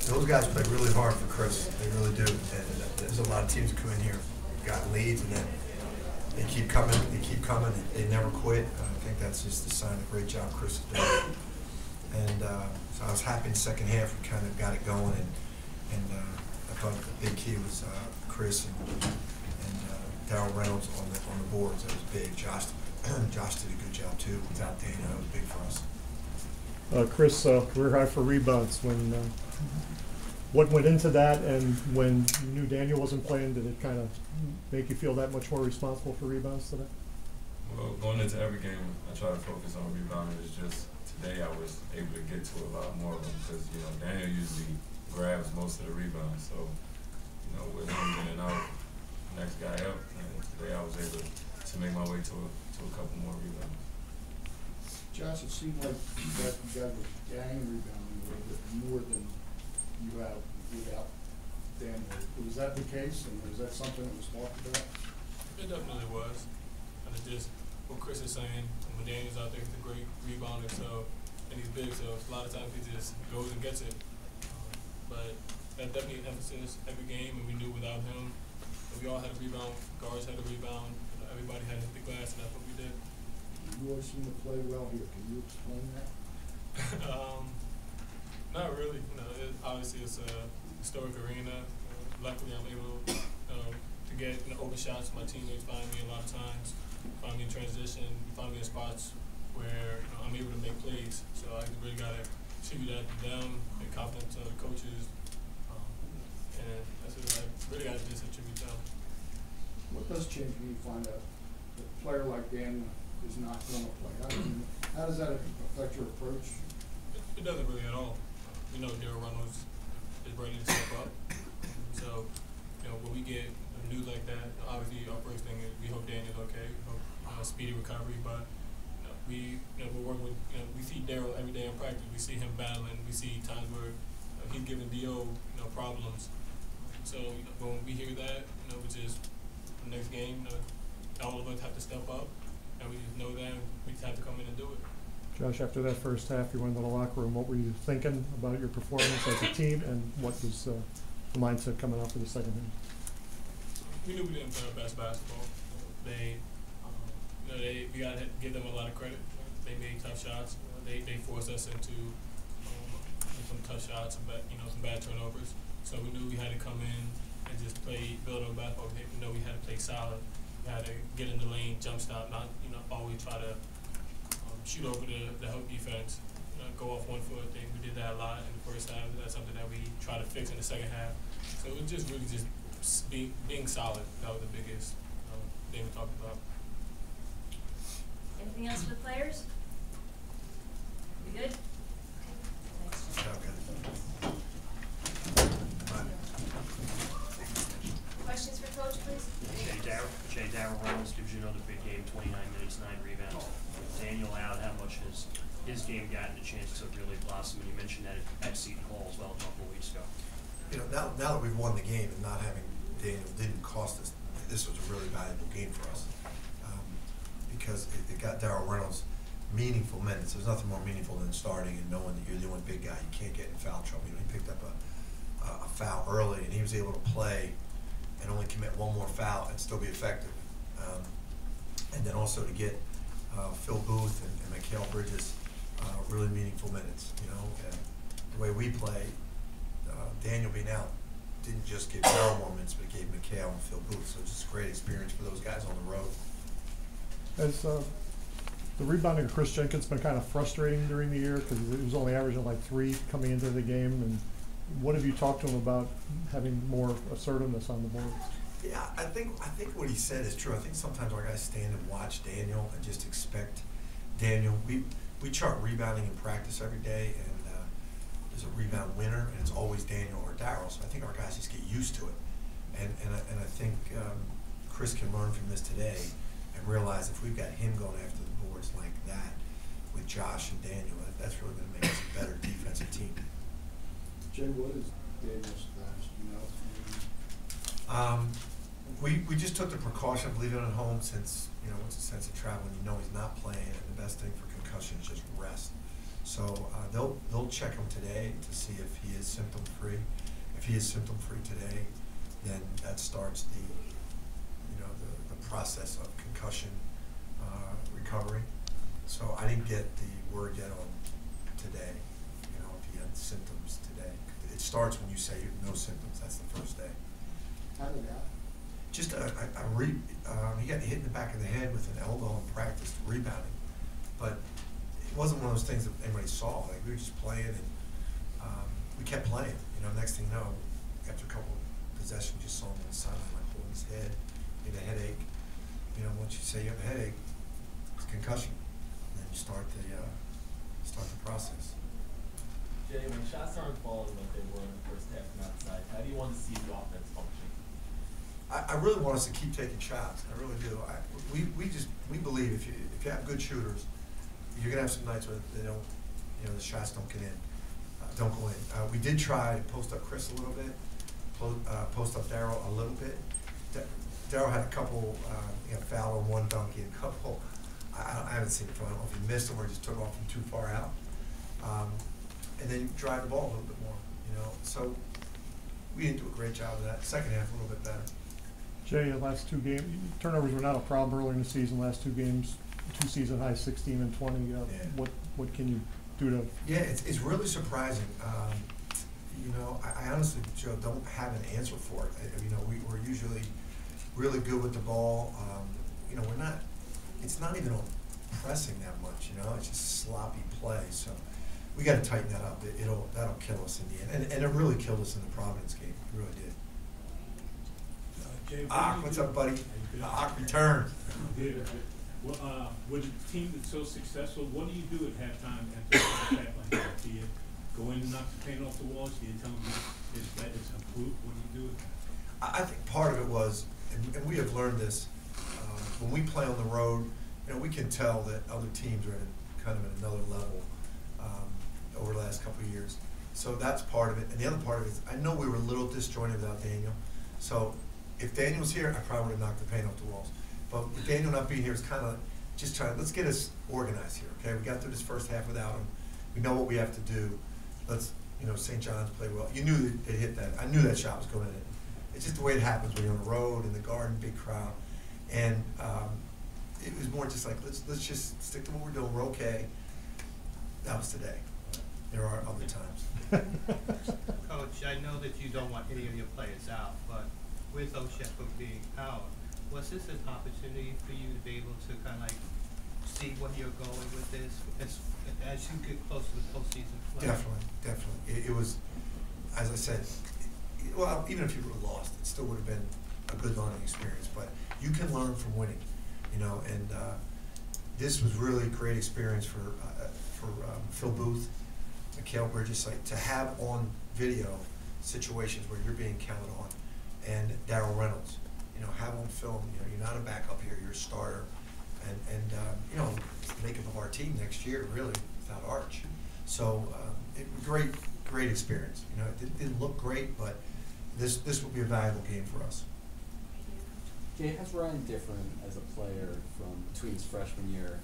Those guys play really hard for Chris. They really do. And there's a lot of teams that come in here, got leads, and then they keep coming. They keep coming. They never quit. I think that's just a sign of great job Chris is doing. And so I was happy in the second half. We kind of got it going, and I thought the big key was Chris and Darryl Reynolds on the boards. That was big. Josh did a good job too. Without Daniel, that was big for us. Chris, career high for rebounds. What went into that, and when you knew Daniel wasn't playing, did it kind of make you feel that much more responsible for rebounds today? Well, going into every game, I try to focus on rebounding. It's just today I was able to get to a lot more of them because, Daniel usually grabs most of the rebounds. So, with him getting out, next guy up, and today I was able to make my way to a couple more rebounds. Josh, it seemed like you guys were gang rebounding a little bit more than you have without Daniel. Was that the case, and was that something that was talked about? It definitely was. And it's just what Chris is saying, when Daniel's out there, he's a great rebounder, and he's big, so a lot of times he just goes and gets it. But that's definitely an emphasis every game, and we knew without him, we all had a rebound, guards had a rebound, everybody had to hit the glass, and that's what we did. You always seem to play well here. Can you explain that? Not really. Obviously it's a historic arena. Luckily I'm able to get open shots. My teammates find me a lot of times, find me in transition, find me in spots where I'm able to make plays. So I really got to attribute that to them, and confidence of the coaches, and that's what I really got to just attribute them. What does change when you find a player like Daniel is not going to play? How does that affect your approach? It doesn't really at all. We know Darryl Reynolds is ready to step up. So, when we get news like that, obviously our first thing is we hope Daniel's okay. We hope speedy recovery. But we're working with. We see Darryl every day in practice. We see him battling. We see times where he's giving Do problems. So when we hear that, which is the next game, all of us have to step up, and we just know that we just have to come in and do it. Josh, after that first half, you went into the locker room. What were you thinking about your performance as a team, and what was the mindset coming out for the second half? We knew we didn't play our best basketball. We got to give them a lot of credit. They made tough shots. They forced us into some tough shots, some bad turnovers. So we knew we had to come in and just build on basketball. We know we had to play solid. We had to get in the lane, jump stop, not always try to shoot over the help defense, go off 1 foot. We did that a lot in the first half. That's something that we try to fix in the second half. So it was just really just being solid. That was the biggest thing we talked about. Anything else for the players? We good? Thanks. Okay. Questions for Coach, please? Darryl Reynolds gives you another big game, 29 minutes, 9 rebounds. Daniel out, how much has his game gotten a chance to really blossom? And you mentioned that at Seton Hall as well a couple of weeks ago. Now that we've won the game and not having Daniel didn't cost us, this was a really valuable game for us because it got Darryl Reynolds meaningful minutes. There's nothing more meaningful than starting and knowing that you're the only big guy. You can't get in foul trouble. He picked up a foul early, and he was able to play and only commit one more foul and still be effective. And then also to get Phil Booth and Mikal Bridges really meaningful minutes. And the way we play, Daniel being out didn't just give Darryl more minutes, but it gave Mikal and Phil Booth. So it's just a great experience for those guys on the road. Has the rebounding of Chris Jenkins been kind of frustrating during the year because he was only averaging like 3 coming into the game? And what have you talked to him about having more assertiveness on the board? Yeah, I think what he said is true. I think sometimes our guys stand and watch Daniel and just expect Daniel. We chart rebounding in practice every day, and there's a rebound winner, and it's always Daniel or Darryl. So I think our guys just get used to it, and I think Chris can learn from this today and realize if we've got him going after the boards like that with Josh and Daniel, that's really going to make us a better defensive team. Jay, what is Daniel's status? Do you know? We just took the precaution of leaving him at home since, it's a sense of travel and he's not playing, and the best thing for concussion is just rest. So they'll check him today to see if he is symptom free. If he is symptom free today, then that starts the process of concussion recovery. So I didn't get the word yet on today, if he had symptoms today. It starts when you say you have no symptoms. That's the first day. How did that? Just he got hit in the back of the head with an elbow in practice rebounding, but it wasn't one of those things that anybody saw. Like, we were just playing, and we kept playing. Next thing you know, after a couple of possessions, you saw him on the sideline, like holding his head, he had a headache. Once you say you have a headache, it's concussion, and then you start the process. Jay, when shots aren't falling like they were in the first half from outside, how do you want to see the offense function? I really want us to keep taking shots. I really do. We believe if you have good shooters, you're gonna have some nights where they don't, the shots don't get in, don't go in. We did try to post up Chris a little bit, post up Darryl a little bit. Darryl had a couple, foul on one dunk, and a couple. I haven't seen it. I don't know if he missed them or just took off from too far out. And then drive the ball a little bit more. So we didn't do a great job of that. Second half a little bit better. Jay, last two games, turnovers were not a problem early in the season. Last two games, 2 season highs, 16 and 20. What can you do to? Yeah, it's really surprising. I honestly, Joe, don't have an answer for it. We're usually really good with the ball. We're not. It's not even on pressing that much. It's just sloppy play. So we got to tighten that up. That'll kill us in the end, and it really killed us in the Providence game. It really did. Jay, What's up, buddy? Return. Good. Well, with a team that's so successful, what do you do at halftime after a attack like that? Do you go in and knock the paint off the walls? Do you tell them that it's improved? What do you do with that? I think part of it was, and we have learned this, when we play on the road, we can tell that other teams are at another level over the last couple of years. So that's part of it. And the other part of it is, I know we were a little disjointed without Daniel. So if Daniel was here, I probably would have knocked the paint off the walls. But with Daniel not being here, it's kind of just let's get us organized here, okay? We got through this first half without him. We know what we have to do. Let's, St. John's play well. You knew that they'd hit that. I knew that shot was going in. It's just the way it happens when you're on the road, in the Garden, big crowd. And it was more just like, let's just stick to what we're doing. We're okay. That was today. There are other times. Coach, I know that you don't want any of your players out, but with Oshefo being out, was this an opportunity for you to be able to kind of see where you're going with this as you get closer to postseason play? Definitely. It was, as I said, well, even if you would have lost, it still would have been a good learning experience. But you can learn from winning, and this was really a great experience for Phil Booth, Mikal Bridges, to have on video situations where you're being counted on, and Darryl Reynolds, have on film. You're not a backup here; you're a starter, and makeup of our team next year, really, without Arch. So it was great experience. It didn't look great, but this will be a valuable game for us. Jay, how's Ryan different as a player from between his freshman year